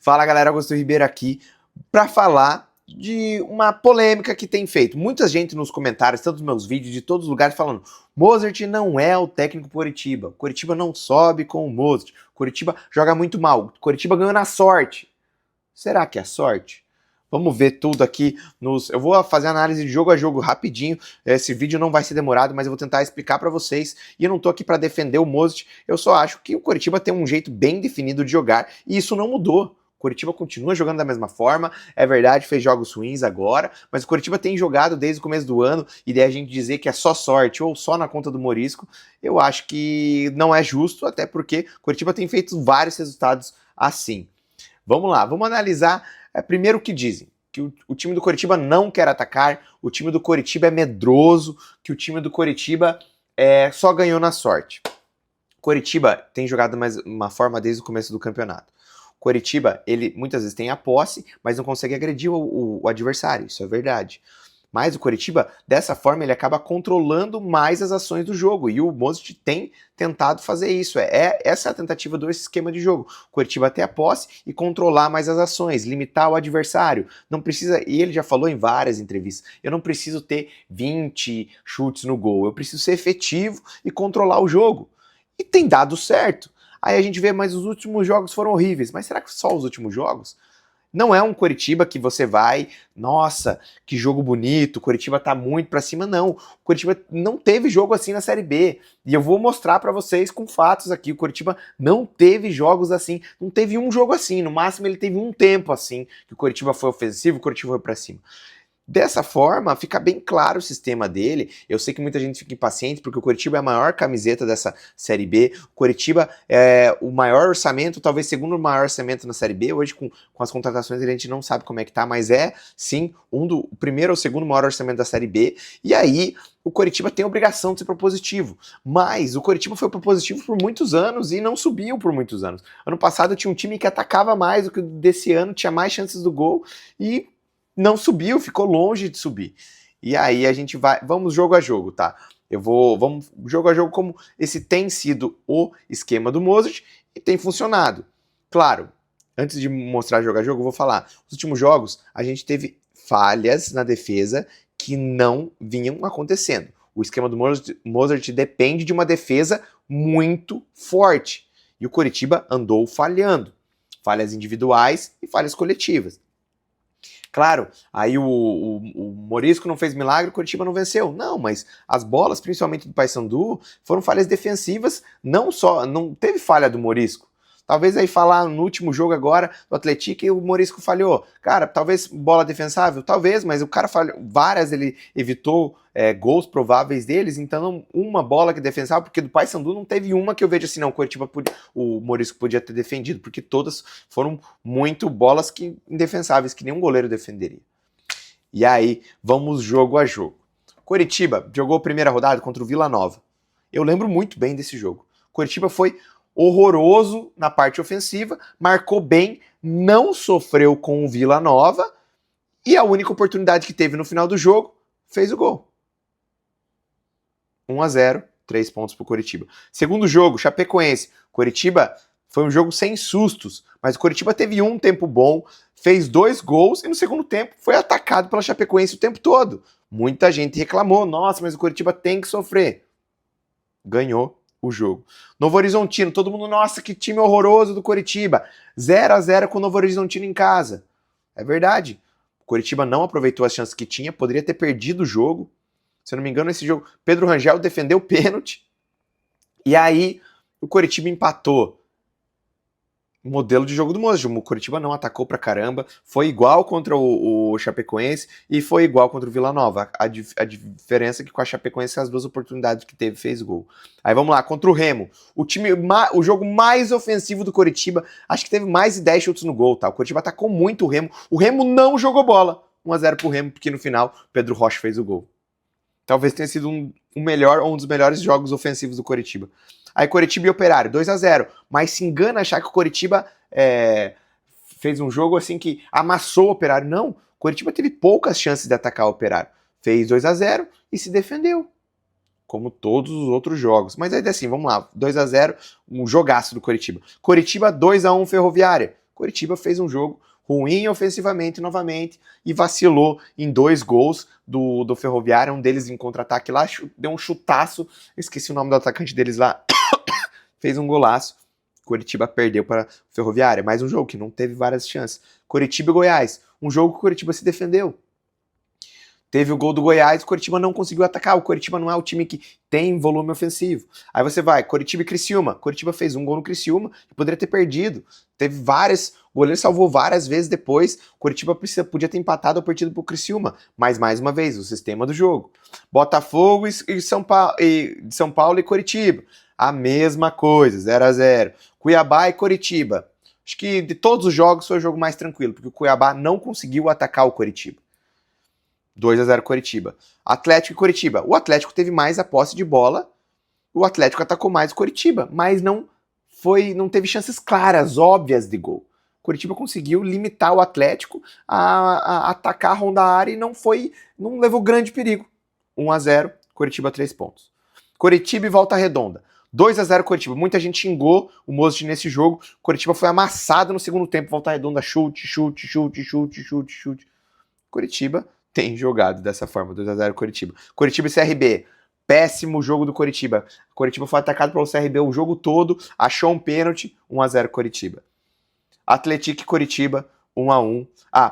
Fala galera, Augusto Ribeiro aqui para falar de uma polêmica que tem feito. Muita gente nos comentários, tanto nos meus vídeos, de todos os lugares, falando Mozart não é o técnico do Coritiba. Coritiba não sobe com o Mozart. Coritiba joga muito mal. Coritiba ganhou na sorte. Será que é sorte? Vamos ver tudo aqui. Eu vou fazer análise de jogo a jogo rapidinho. Esse vídeo não vai ser demorado, mas eu vou tentar explicar para vocês. E eu não tô aqui para defender o Mozart. Eu só acho que o Coritiba tem um jeito bem definido de jogar e isso não mudou. O Coritiba continua jogando da mesma forma, é verdade, fez jogos ruins agora, mas o Coritiba tem jogado desde o começo do ano, e daí a gente dizer que é só sorte ou só na conta do Morisco, eu acho que não é justo, até porque o Coritiba tem feito vários resultados assim. Vamos lá, vamos analisar primeiro o que dizem, que o time do Coritiba não quer atacar, o time do Coritiba é medroso, que o time do Coritiba só ganhou na sorte. O Coritiba tem jogado mais uma forma desde o começo do campeonato. Coritiba, ele muitas vezes tem a posse, mas não consegue agredir o adversário, isso é verdade. Mas o Coritiba, dessa forma, ele acaba controlando mais as ações do jogo, e o Mozart tem tentado fazer isso. Essa é a tentativa do esquema de jogo. O Coritiba ter a posse e controlar mais as ações, limitar o adversário. Não precisa, e ele já falou em várias entrevistas, eu não preciso ter 20 chutes no gol, eu preciso ser efetivo e controlar o jogo. E tem dado certo. Aí a gente vê, mas os últimos jogos foram horríveis. Mas será que só os últimos jogos? Não é um Coritiba que você vai, nossa, que jogo bonito, o Coritiba tá muito pra cima, não. O Coritiba não teve jogo assim na Série B. E eu vou mostrar pra vocês com fatos aqui, o Coritiba não teve jogos assim, não teve um jogo assim, no máximo ele teve um tempo assim, que o Coritiba foi ofensivo, o Coritiba foi pra cima. Dessa forma, fica bem claro o sistema dele. Eu sei que muita gente fica impaciente, porque o Coritiba é a maior camiseta dessa Série B. O Coritiba é o maior orçamento, talvez segundo maior orçamento na Série B. Hoje, com as contratações, a gente não sabe como é que tá, mas é, sim, o primeiro ou segundo maior orçamento da Série B. E aí, o Coritiba tem a obrigação de ser propositivo. Mas o Coritiba foi propositivo por muitos anos e não subiu por muitos anos. Ano passado tinha um time que atacava mais do que desse ano, tinha mais chances do gol e não subiu, ficou longe de subir. E aí a gente vai, vamos jogo a jogo, tá? Vamos jogo a jogo como esse tem sido o esquema do Mozart e tem funcionado. Claro, antes de mostrar jogo a jogo, eu vou falar, os últimos jogos a gente teve falhas na defesa que não vinham acontecendo. O esquema do Mozart depende de uma defesa muito forte. E o Coritiba andou falhando. Falhas individuais e falhas coletivas. Claro, aí o Morisco não fez milagre, o Coritiba não venceu. Não, mas as bolas, principalmente do Paysandu, foram falhas defensivas, não teve falha do Morisco. Talvez aí falar no último jogo agora do Atlético e o Morisco falhou. Cara, talvez bola defensável? Talvez, mas o cara falhou várias, ele evitou gols prováveis deles, então uma bola que é defensável, porque do Paysandu não teve uma que eu vejo assim, não, o Morisco podia ter defendido, porque todas foram muito bolas indefensáveis, que nenhum goleiro defenderia. E aí, vamos jogo a jogo. Coritiba jogou a primeira rodada contra o Vila Nova. Eu lembro muito bem desse jogo. Coritiba foi horroroso na parte ofensiva, marcou bem, não sofreu com o Vila Nova e a única oportunidade que teve no final do jogo, fez o gol. 1-0, 3 pontos pro Coritiba. Segundo jogo, Chapecoense. Coritiba foi um jogo sem sustos, mas o Coritiba teve um tempo bom, fez 2 gols e no segundo tempo foi atacado pela Chapecoense o tempo todo. Muita gente reclamou, nossa, mas o Coritiba tem que sofrer. Ganhou o jogo. Novo Horizontino, todo mundo, nossa, que time horroroso do Coritiba. 0-0 com o Novo Horizontino em casa. É verdade. O Coritiba não aproveitou as chances que tinha, poderia ter perdido o jogo. Se eu não me engano, esse jogo, Pedro Rangel defendeu o pênalti. E aí, o Coritiba empatou. Modelo de jogo do Mozart. O Coritiba não atacou pra caramba, foi igual contra o Chapecoense e foi igual contra o Vila Nova. A diferença é que com a Chapecoense, as 2 oportunidades que teve, fez gol. Aí vamos lá, contra o Remo. O jogo mais ofensivo do Coritiba, acho que teve mais de 10 chutes no gol, tá? O Coritiba atacou muito o Remo. O Remo não jogou bola. 1-0 pro Remo, porque no final, Pedro Rocha fez o gol. Talvez tenha sido um dos melhores jogos ofensivos do Coritiba. Aí Coritiba e Operário, 2-0. Mas se engana achar que o Coritiba fez um jogo assim que amassou o Operário. Não, o Coritiba teve poucas chances de atacar o Operário. Fez 2-0 e se defendeu. Como todos os outros jogos. Mas aí assim, vamos lá. 2-0, um jogaço do Coritiba. Coritiba 2-1 Ferroviária. Coritiba fez um jogo ruim ofensivamente novamente e vacilou em 2 gols do Ferroviário, um deles em contra-ataque lá, deu um chutaço, esqueci o nome do atacante deles lá, fez um golaço. Coritiba perdeu para o Ferroviária, mais um jogo que não teve várias chances. Coritiba e Goiás, um jogo que o Coritiba se defendeu. Teve o gol do Goiás, o Coritiba não conseguiu atacar. O Coritiba não é o time que tem volume ofensivo. Aí você vai, Coritiba e Criciúma. Coritiba fez um gol no Criciúma e poderia ter perdido. Teve várias, o goleiro salvou várias vezes depois. Coritiba podia ter empatado ou perdido pro Criciúma. Mas, mais uma vez, o sistema do jogo. Botafogo e São Paulo e Coritiba. A mesma coisa, 0-0. Cuiabá e Coritiba. Acho que de todos os jogos foi o jogo mais tranquilo, porque o Cuiabá não conseguiu atacar o Coritiba. 2-0 Coritiba. Atlético e Coritiba. O Atlético teve mais a posse de bola, o Atlético atacou mais o Coritiba, mas não teve chances claras, óbvias de gol. O Coritiba conseguiu limitar o Atlético a atacar a ronda área e não levou grande perigo. 1-0, Coritiba 3 pontos. Coritiba e Volta Redonda. 2-0 Coritiba. Muita gente xingou o Mozart nesse jogo. Coritiba foi amassado no segundo tempo. Volta Redonda, chute. Coritiba tem jogado dessa forma, 2-0 Coritiba. Coritiba e CRB, péssimo jogo do Coritiba. Coritiba foi atacado pelo CRB o jogo todo, achou um pênalti, 1-0 Coritiba. Atlético e Coritiba, 1-1.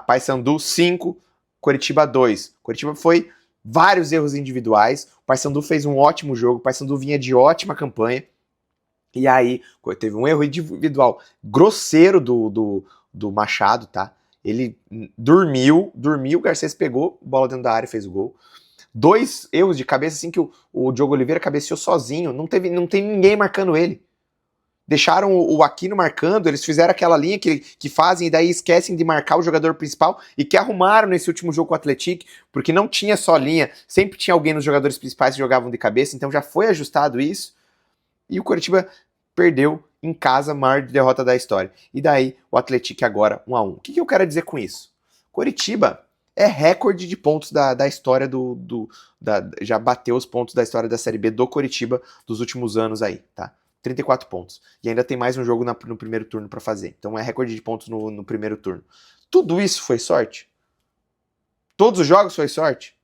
Paysandu 5, Coritiba 2. Coritiba foi vários erros individuais, o Paysandu fez um ótimo jogo, o Paysandu vinha de ótima campanha, e aí teve um erro individual grosseiro do Machado, tá? Ele dormiu, o Garcês pegou, bola dentro da área e fez o gol. 2 erros de cabeça, assim, que o Diogo Oliveira cabeceou sozinho, não tem ninguém marcando ele. Deixaram o Aquino marcando, eles fizeram aquela linha que fazem e daí esquecem de marcar o jogador principal e que arrumaram nesse último jogo com o Atlético, porque não tinha só linha, sempre tinha alguém nos jogadores principais que jogavam de cabeça, então já foi ajustado isso, e o Coritiba perdeu em casa, a maior derrota da história. E daí, o Atlético agora 1-1. O que eu quero dizer com isso? Coritiba é recorde de pontos da história já bateu os pontos da história da Série B do Coritiba dos últimos anos aí, tá? 34 pontos. E ainda tem mais um jogo no primeiro turno para fazer. Então é recorde de pontos no primeiro turno. Tudo isso foi sorte? Todos os jogos foi sorte?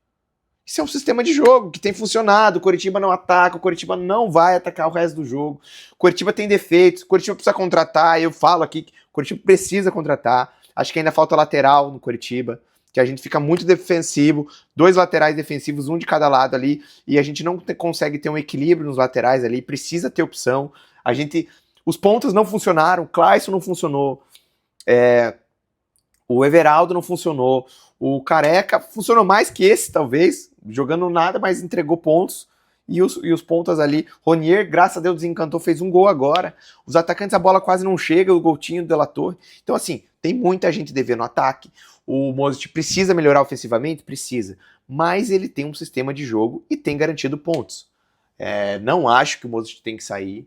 Isso é um sistema de jogo que tem funcionado. O Coritiba não ataca, o Coritiba não vai atacar o resto do jogo. O Coritiba tem defeitos, o Coritiba precisa contratar. Eu falo aqui que o Coritiba precisa contratar. Acho que ainda falta lateral no Coritiba, que a gente fica muito defensivo. 2 laterais defensivos, um de cada lado ali, e a gente não consegue ter um equilíbrio nos laterais ali. Precisa ter opção. Os pontas não funcionaram, o Clayson não funcionou. O Everaldo não funcionou. O Careca funcionou mais que esse, talvez, jogando nada, mas entregou pontos. E os pontas ali, Ronier, graças a Deus, desencantou, fez um gol agora. Os atacantes, a bola quase não chega, o Coutinho do De La Torre. Então, assim, tem muita gente devendo no ataque. O Mozart precisa melhorar ofensivamente? Precisa. Mas ele tem um sistema de jogo e tem garantido pontos. Não acho que o Mozart tem que sair.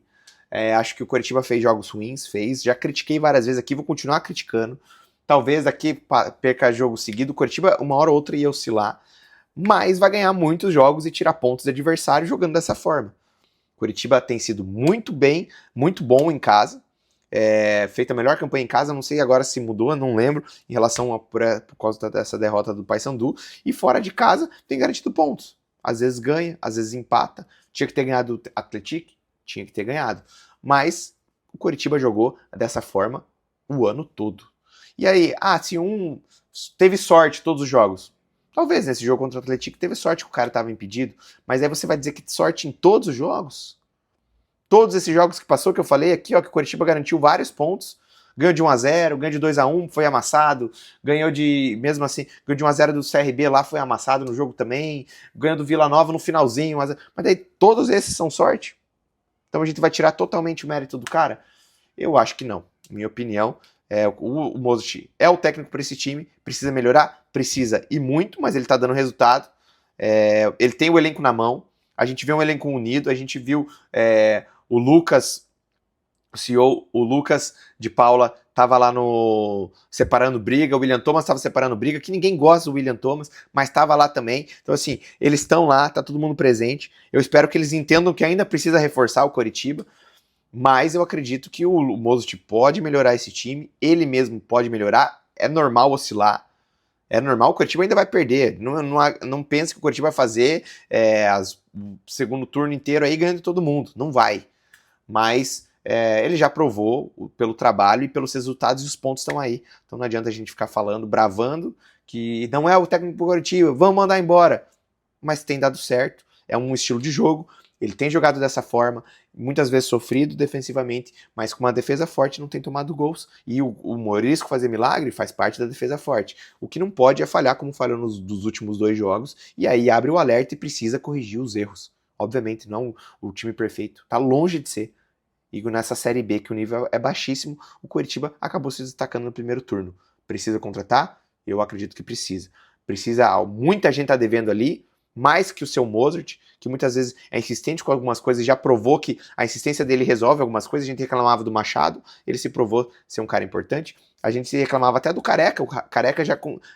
Acho que o Coritiba fez jogos ruins, já critiquei várias vezes aqui, vou continuar criticando. Talvez aqui perca jogo seguido, o Coritiba uma hora ou outra ia oscilar, mas vai ganhar muitos jogos e tirar pontos do adversário jogando dessa forma. O Coritiba tem sido muito bom em casa, feita a melhor campanha em casa, não sei agora se mudou, não lembro, em relação por causa dessa derrota do Paysandu, e fora de casa tem garantido pontos. Às vezes ganha, às vezes empata, tinha que ter ganhado o Atlético, tinha que ter ganhado, mas o Coritiba jogou dessa forma o ano todo. E aí, se teve sorte todos os jogos. Talvez nesse jogo contra o Atlético teve sorte que o cara estava impedido, mas aí você vai dizer que sorte em todos os jogos? Todos esses jogos que passou, que eu falei aqui, que o Coritiba garantiu vários pontos, ganhou de 1-0, ganhou de 2-1, foi amassado, ganhou de 1-0 do CRB lá, foi amassado no jogo também, ganhou do Vila Nova no finalzinho, mas daí todos esses são sorte? Então a gente vai tirar totalmente o mérito do cara? Eu acho que não, minha opinião. O Mozart é o técnico para esse time, precisa melhorar? Precisa, e muito, mas ele está dando resultado. Ele tem o elenco na mão, a gente vê um elenco unido, a gente viu o Lucas, o CEO, o Lucas de Paula, estava lá separando briga, o William Thomas estava separando briga, que ninguém gosta do William Thomas, mas estava lá também. Então assim, eles estão lá, tá todo mundo presente. Eu espero que eles entendam que ainda precisa reforçar o Coritiba. Mas eu acredito que o Mozart pode melhorar esse time, ele mesmo pode melhorar, é normal oscilar, é normal, o Coritiba ainda vai perder. Não pense que o Coritiba vai fazer o segundo turno inteiro aí ganhando todo mundo. Não vai. Mas ele já provou pelo trabalho e pelos resultados e os pontos estão aí. Então não adianta a gente ficar falando, bravando, que não é o técnico do Coritiba, vamos mandar embora. Mas tem dado certo, é um estilo de jogo, ele tem jogado dessa forma, muitas vezes sofrido defensivamente, mas com uma defesa forte não tem tomado gols. E o Morisco fazer milagre faz parte da defesa forte. O que não pode é falhar como falhou dos últimos 2 jogos, e aí abre o alerta e precisa corrigir os erros. Obviamente, não o time perfeito, tá longe de ser. E nessa Série B, que o nível é baixíssimo, o Coritiba acabou se destacando no primeiro turno. Precisa contratar? Eu acredito que precisa. Muita gente tá devendo ali, mais que o seu Mozart, que muitas vezes é insistente com algumas coisas, já provou que a insistência dele resolve algumas coisas. A gente reclamava do Machado, ele se provou ser um cara importante. A gente reclamava até do Careca, o Careca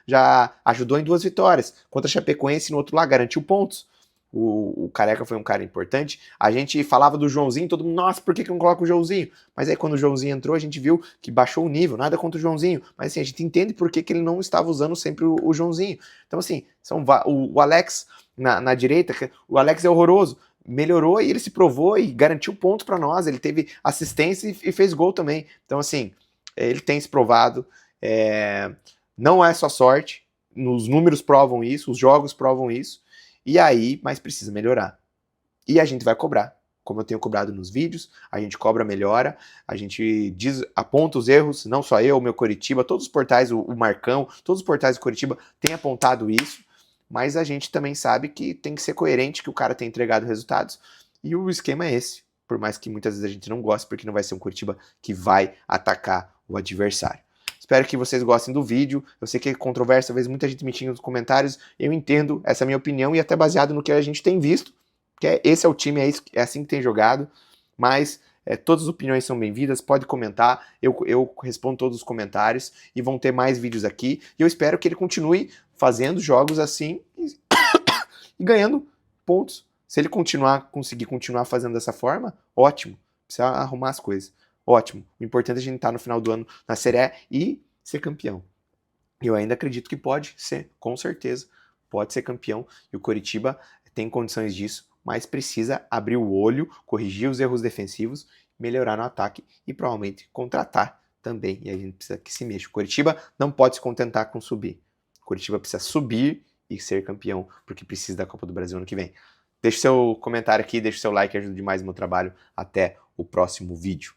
já ajudou em 2 vitórias. Contra a Chapecoense, no outro lado, garantiu pontos. O Careca foi um cara importante. A gente falava do Joãozinho, todo mundo, nossa, por que não coloca o Joãozinho? Mas aí quando o Joãozinho entrou, a gente viu que baixou o nível, nada contra o Joãozinho. Mas assim, a gente entende por que ele não estava usando sempre o Joãozinho. Então assim, o Alex na direita, o Alex é horroroso. Melhorou e ele se provou e garantiu pontos para nós. Ele teve assistência e fez gol também. Então assim, ele tem se provado. Não é só sorte, os números provam isso, os jogos provam isso. E aí, mas precisa melhorar. E a gente vai cobrar. Como eu tenho cobrado nos vídeos, a gente cobra melhora, a gente aponta os erros, não só eu, o meu Coritiba, todos os portais, o Marcão, todos os portais do Coritiba têm apontado isso, mas a gente também sabe que tem que ser coerente, que o cara tem entregado resultados, e o esquema é esse, por mais que muitas vezes a gente não goste, porque não vai ser um Coritiba que vai atacar o adversário. Espero que vocês gostem do vídeo. Eu sei que é controverso, às vezes muita gente me xinga nos comentários. Eu entendo, essa é a minha opinião e até baseado no que a gente tem visto. Que esse é o time, é assim que tem jogado. Mas todas as opiniões são bem-vindas, pode comentar. Eu respondo todos os comentários e vão ter mais vídeos aqui. E eu espero que ele continue fazendo jogos assim e ganhando pontos. Se ele conseguir continuar fazendo dessa forma, ótimo. Precisa arrumar as coisas. Ótimo. O importante é a gente estar no final do ano na Série A e ser campeão. Eu ainda acredito que pode ser, com certeza. Pode ser campeão e o Coritiba tem condições disso, mas precisa abrir o olho, corrigir os erros defensivos, melhorar no ataque e provavelmente contratar também. E a gente precisa que se mexa. O Coritiba não pode se contentar com subir. O Coritiba precisa subir e ser campeão, porque precisa da Copa do Brasil ano que vem. Deixe seu comentário aqui, deixe seu like, ajuda demais o meu trabalho. Até o próximo vídeo.